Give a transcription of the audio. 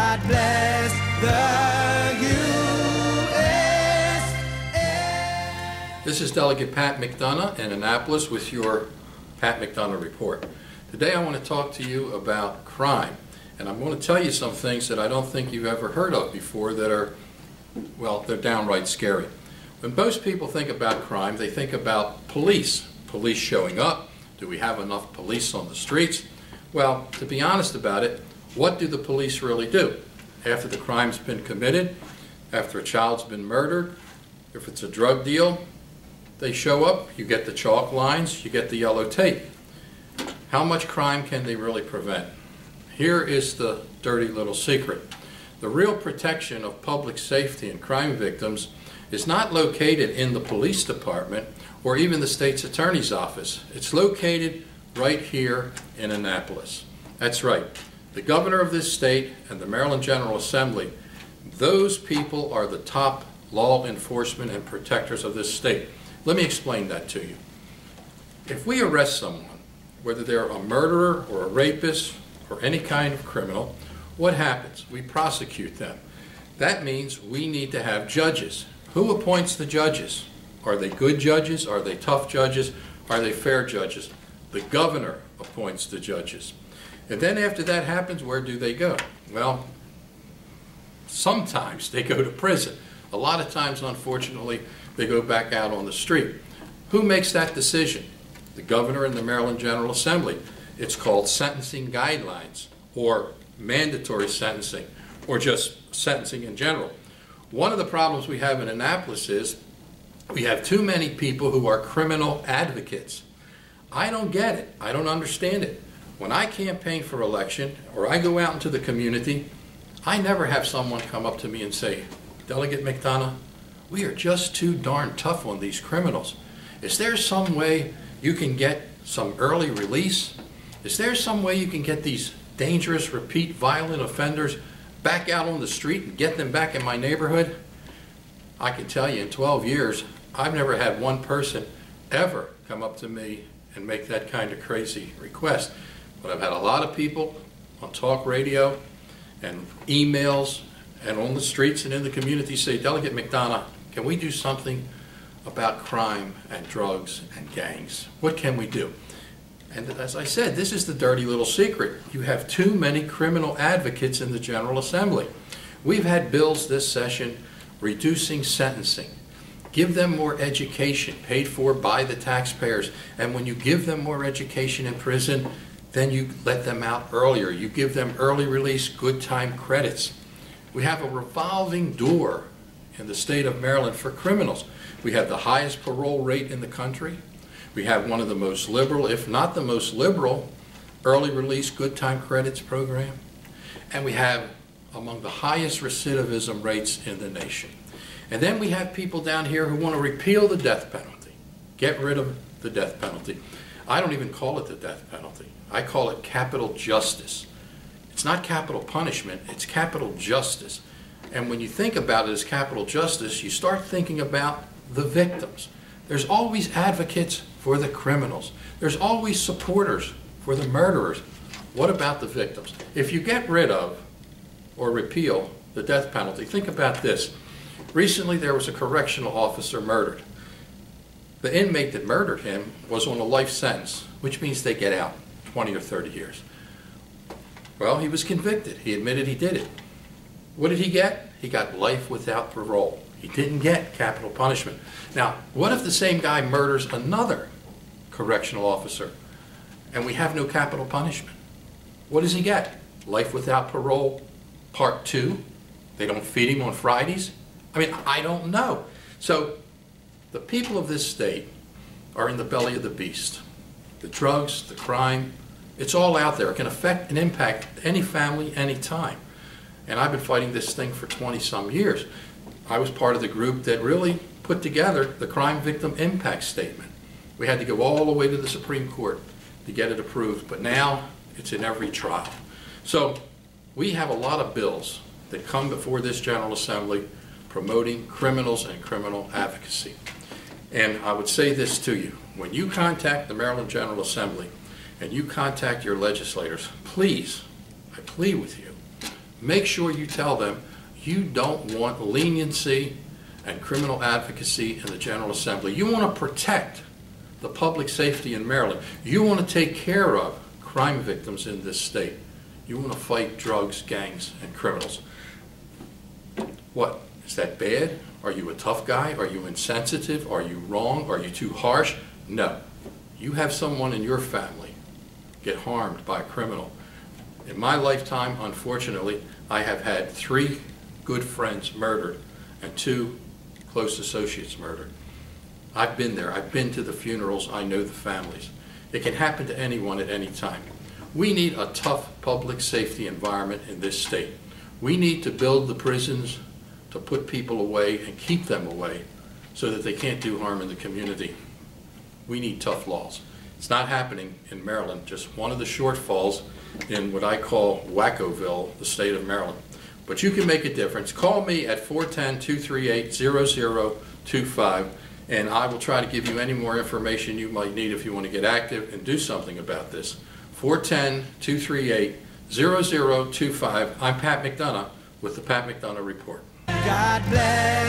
God bless the USA. This is Delegate Pat McDonough in Annapolis with your Pat McDonough Report. Today I want to talk to you about crime, and I'm going to tell you some things that I don't think you've ever heard of before that are, well, they're downright scary. When most people think about crime, they think about police showing up. Do we have enough police on the streets? Well, to be honest about it, what do the police really do? After the crime's been committed, after a child's been murdered, if it's a drug deal, they show up, you get the chalk lines, you get the yellow tape. How much crime can they really prevent? Here is the dirty little secret. The real protection of public safety and crime victims is not located in the police department or even the state's attorney's office. It's located right here in Annapolis. That's right. The governor of this state and the Maryland General Assembly, those people are the top law enforcement and protectors of this state. Let me explain that to you. If we arrest someone, whether they're a murderer or a rapist or any kind of criminal, what happens? We prosecute them. That means we need to have judges. Who appoints the judges? Are they good judges? Are they tough judges? Are they fair judges? The governor appoints the judges. And then after that happens, where do they go? Well, sometimes they go to prison. A lot of times, unfortunately, they go back out on the street. Who makes that decision? The governor and the Maryland General Assembly. It's called sentencing guidelines, or mandatory sentencing, or just sentencing in general. One of the problems we have in Annapolis is we have too many people who are criminal advocates. I don't get it. I don't understand it. When I campaign for election or I go out into the community, I never have someone come up to me and say, Delegate McDonough, we are just too darn tough on these criminals. Is there some way you can get some early release? Is there some way you can get these dangerous, repeat, violent offenders back out on the street and get them back in my neighborhood? I can tell you in 12 years, I've never had one person ever come up to me and make that kind of crazy request. But I've had a lot of people on talk radio and emails and on the streets and in the community say, Delegate McDonough, can we do something about crime and drugs and gangs? What can we do? And as I said, this is the dirty little secret. You have too many criminal advocates in the General Assembly. We've had bills this session reducing sentencing. Give them more education, paid for by the taxpayers. And when you give them more education in prison, then you let them out earlier. You give them early release, good time credits. We have a revolving door in the state of Maryland for criminals. We have the highest parole rate in the country. We have one of the most liberal, if not the most liberal, early release, good time credits program. And we have among the highest recidivism rates in the nation. And then we have people down here who want to repeal the death penalty, get rid of the death penalty. I don't even call it the death penalty. I call it capital justice. It's not capital punishment, it's capital justice. And when you think about it as capital justice, you start thinking about the victims. There's always advocates for the criminals. There's always supporters for the murderers. What about the victims? If you get rid of or repeal the death penalty, think about this. Recently there was a correctional officer murdered. The inmate that murdered him was on a life sentence, which means they get out 20 or 30 years. Well, he was convicted. He admitted he did it. What did he get? He got life without parole. He didn't get capital punishment. Now, what if the same guy murders another correctional officer and we have no capital punishment? What does he get? Life without parole, part 2? They don't feed him on Fridays? I mean, I don't know. So the people of this state are in the belly of the beast. The drugs, the crime, it's all out there. It can affect and impact any family, any time. And I've been fighting this thing for 20-some years. I was part of the group that really put together the Crime Victim Impact Statement. We had to go all the way to the Supreme Court to get it approved, but now it's in every trial. So we have a lot of bills that come before this General Assembly promoting criminals and criminal advocacy. And I would say this to you, when you contact the Maryland General Assembly and you contact your legislators, please, I plead with you, make sure you tell them you don't want leniency and criminal advocacy in the General Assembly. You want to protect the public safety in Maryland. You want to take care of crime victims in this state. You want to fight drugs, gangs, and criminals. What? Is that bad? Are you a tough guy? Are you insensitive? Are you wrong? Are you too harsh? No. You have someone in your family get harmed by a criminal. In my lifetime, unfortunately, I have had 3 good friends murdered and 2 close associates murdered. I've been there. I've been to the funerals. I know the families. It can happen to anyone at any time. We need a tough public safety environment in this state. We need to build the prisons to put people away and keep them away so that they can't do harm in the community. We need tough laws. It's not happening in Maryland, just one of the shortfalls in what I call Wackoville, the state of Maryland. But you can make a difference. Call me at 410-238-0025, and I will try to give you any more information you might need if you want to get active and do something about this. 410-238-0025. I'm Pat McDonough with the Pat McDonough Report. God bless.